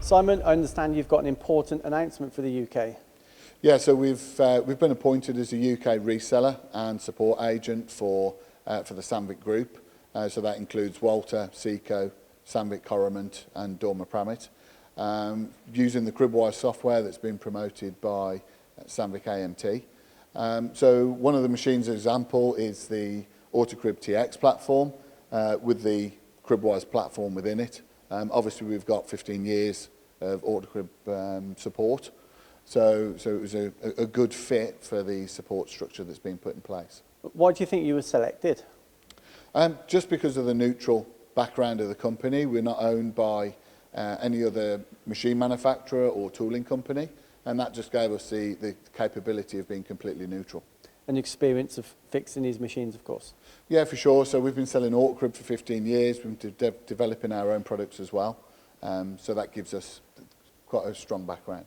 Simon, I understand you've got an important announcement for the UK. Yeah, so we've been appointed as a UK reseller and support agent for the Sandvik Group. So that includes Walter, Seco, Sandvik Coromant and Dormer Pramit. Using the CribWise software that's been promoted by Sandvik AMT. So one of the machines example is the AutoCrib TX platform with the CribWise platform within it. Obviously we've got 15 years of AutoCrib support. So it was a good fit for the support structure that's been put in place. Why do you think you were selected? Just because of the neutral background of the company. We're not owned by any other machine manufacturer or tooling company, and that just gave us the capability of being completely neutral. And experience of fixing these machines, of course. Yeah, for sure. So we've been selling AutoCrib for 15 years. We've been developing our own products as well. So that gives us quite a strong background.